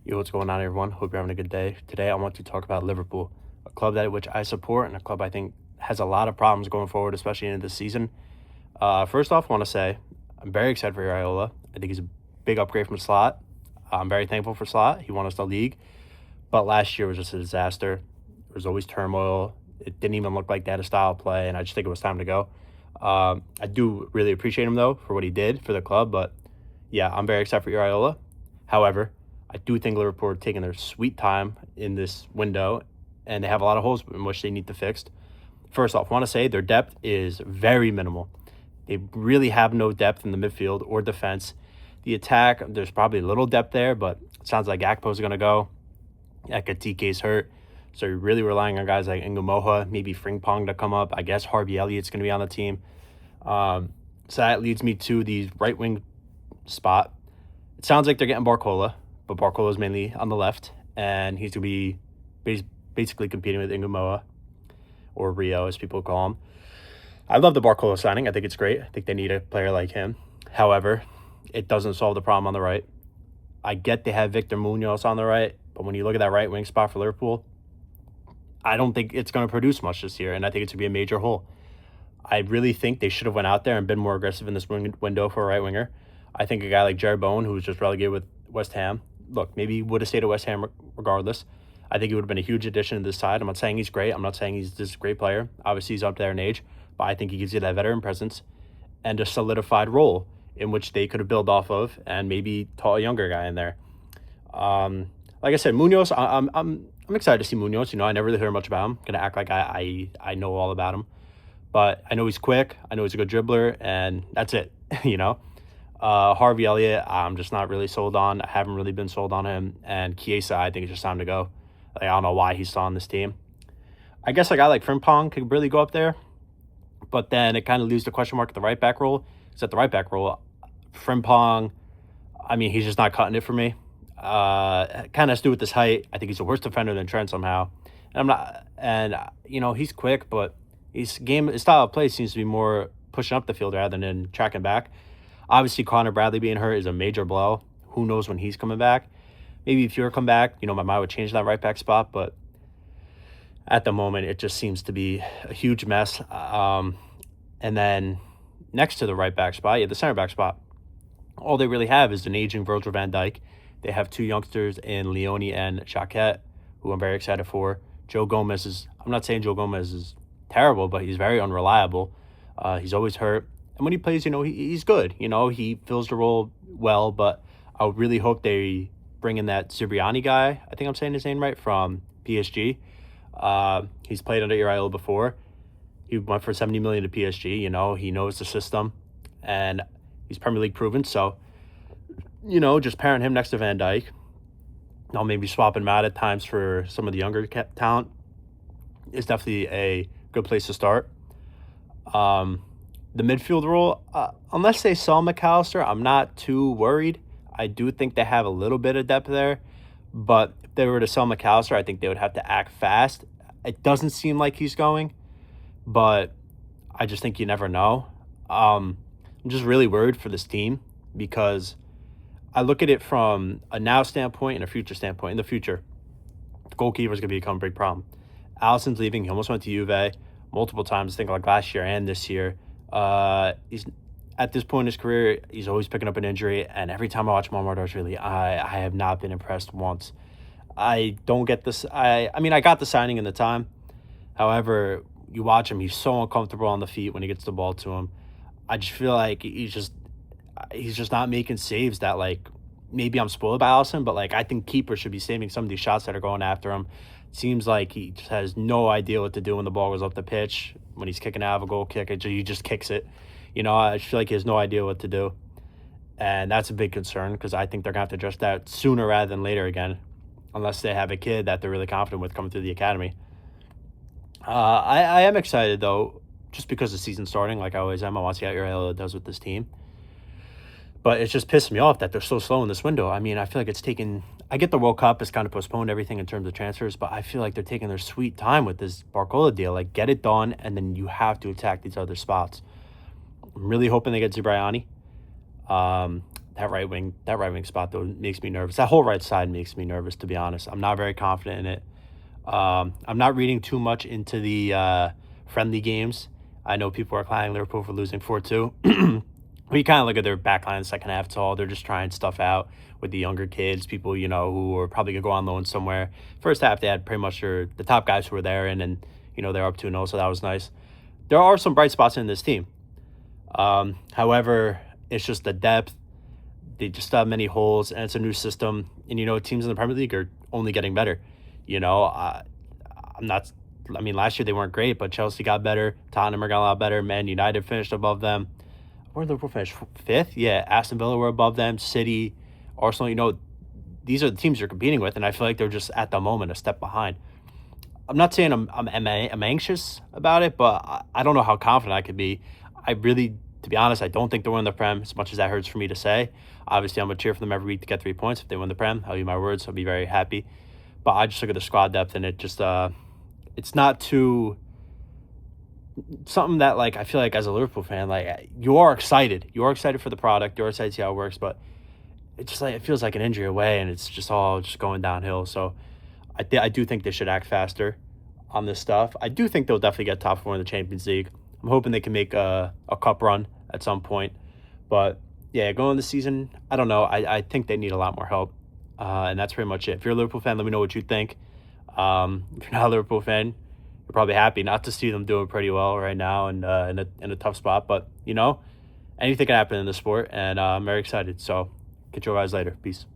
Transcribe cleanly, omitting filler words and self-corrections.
Yo, what's going on, everyone? Hope you're having a good day. Today, I want to talk about Liverpool, a club that which I support and a club I think has a lot of problems going forward, especially into this season. First off, I want to say I'm very excited for Iraola. I think he's a big upgrade from Slot. I'm very thankful for Slot. He won us the league, but last year was just a disaster. There was always turmoil. It didn't even look like they had a style of play, and I just think it was time to go. I do really appreciate him though for what he did for the club, but yeah, I'm very excited for Iraola. However, I do think Liverpool are taking their sweet time in this window, and they have a lot of holes in which they need to fix. First off, I want to say their depth is very minimal. They really have no depth in the midfield or defense. The attack, there's probably a little depth there, but it sounds like Gakpo's going to go. Ekatiké's hurt. So you're really relying on guys like Ngumoha, maybe Frimpong to come up. I guess Harvey Elliott's going to be on the team. So that leads me to the right wing spot. It sounds like they're getting Barcola, but Barcola is mainly on the left, and he's going to be basically competing with Ngumoha, or Rio, as people call him. I love the Barcola signing. I think it's great. I think they need a player like him. However, it doesn't solve the problem on the right. I get they have Victor Munoz on the right, but when you look at that right wing spot for Liverpool, I don't think it's going to produce much this year, and I think it's going to be a major hole. I really think they should have went out there and been more aggressive in this window for a right winger. I think a guy like Jared Bowen, who was just relegated with West Ham, look, maybe he would have stayed at West Ham regardless. I think he would have been a huge addition to this side. I'm not saying he's great. I'm not saying he's this great player. Obviously, he's up there in age, but I think he gives you that veteran presence and a solidified role in which they could have built off of and maybe taught a younger guy in there. Like I said, Munoz, I'm excited to see Munoz. You know, I never really heard much about him. I'm gonna act like I know all about him, but I know he's quick. I know he's a good dribbler, and that's it. You know, Harvey Elliott, I'm just not really sold on. I haven't really been sold on him. And Chiesa, I think it's just time to go. Like, I don't know why he's still on this team. I guess a guy like Frimpong could really go up there, but then it kind of leaves the question mark at the right back role. Because at the right back role, Frimpong, I mean, he's just not cutting it for me. Kind of has to do with his height. I think he's a worse defender than Trent somehow. You know, he's quick, but his style of play seems to be more pushing up the field rather than tracking back. Obviously, Connor Bradley being hurt is a major blow. Who knows when he's coming back? Maybe if you're come back, you know, my mind would change that right back spot, but at the moment, it just seems to be a huge mess. And then next to the right back spot, the center back spot, all they really have is an aging Virgil van Dijk. They have two youngsters in Leone and Xhaka, who I'm very excited for. Joe Gomez I'm not saying Joe Gomez is terrible, but he's very unreliable. He's always hurt. And when he plays, you know, he's good. You know, he fills the role well, but I really hope they bring in that Cipriani guy. I think I'm saying his name right, from PSG. He's played under Iraola before. He went for $70 million to PSG. You know, he knows the system, and he's Premier League proven. So, you know, just pairing him next to Van Dijk. I'll maybe swap him out at times for some of the younger talent is definitely a good place to start. The midfield role, unless they sell McAllister, I'm not too worried. I do think they have a little bit of depth there, but if they were to sell McAllister, I think they would have to act fast. It doesn't seem like he's going, but I just think you never know. I'm just really worried for this team because I look at it from a now standpoint and a future standpoint. In the future, the goalkeeper is going to become a big problem. Alisson's leaving. He almost went to Juve multiple times, I think like last year and this year. He's at this point in his career, he's always picking up an injury, and every time I watch Marmaris, I have not been impressed once. I don't get this. I mean, I got the signing in the time. However, you watch him, he's so uncomfortable on the feet when he gets the ball to him. I just feel like he's just not making saves that, like, maybe I'm spoiled by Alisson, but, like, I think keepers should be saving some of these shots that are going after him. It seems like he just has no idea what to do when the ball goes up the pitch. When he's kicking out of a goal kick, he just kicks it. You know, I feel like he has no idea what to do. And that's a big concern because I think they're going to have to address that sooner rather than later again, unless they have a kid that they're really confident with coming through the academy. I am excited, though, just because the season's starting, like I always am. I want to see how Iraola does with this team. But it's just pissed me off that they're so slow in this window. I mean, I feel like it's taken... I get the World Cup has kind of postponed everything in terms of transfers, but I feel like they're taking their sweet time with this Barcola deal. Like, get it done, and then you have to attack these other spots. I'm really hoping they get Zibriani. that right wing spot though makes me nervous. That whole right side makes me nervous, to be honest. I'm not very confident in it. I'm not reading too much into the friendly games. I know people are clowning Liverpool for losing 4-2. When you kind of look at their backline in the second half, it's all they're just trying stuff out with the younger kids, people who are probably gonna go on loan somewhere. First half, they had pretty much the top guys who were there, and they're up 2-0, so that was nice. There are some bright spots in this team. However, it's just the depth. They just have many holes, and it's a new system. And teams in the Premier League are only getting better. I'm not. I mean, last year they weren't great, but Chelsea got better. Tottenham are got a lot better. Man United finished above them. Where did Liverpool finish? Fifth? Yeah, Aston Villa were above them. City, Arsenal. These are the teams you're competing with, and I feel like they're just at the moment a step behind. I'm not saying I'm anxious about it, but I don't know how confident I could be. I really, to be honest, I don't think they'll win the Prem, as much as that hurts for me to say. Obviously, I'm going to cheer for them every week to get 3 points. If they win the Prem, I'll eat my words. I'll be very happy. But I just look at the squad depth, and it just it's not too something that, like, I feel like as a Liverpool fan, like, you are excited. You are excited for the product. You're excited to see how it works, but it just it feels like an injury away, and it's just all just going downhill. So I do think they should act faster on this stuff. I do think they'll definitely get top 4 in the Champions League. I'm hoping they can make a cup run at some point. But, yeah, going this season, I don't know. I think they need a lot more help. And that's pretty much it. If you're a Liverpool fan, let me know what you think. If you're not a Liverpool fan, you're probably happy not to see them doing pretty well right now and in a tough spot. But, anything can happen in the sport, and I'm very excited. So, catch you guys later. Peace.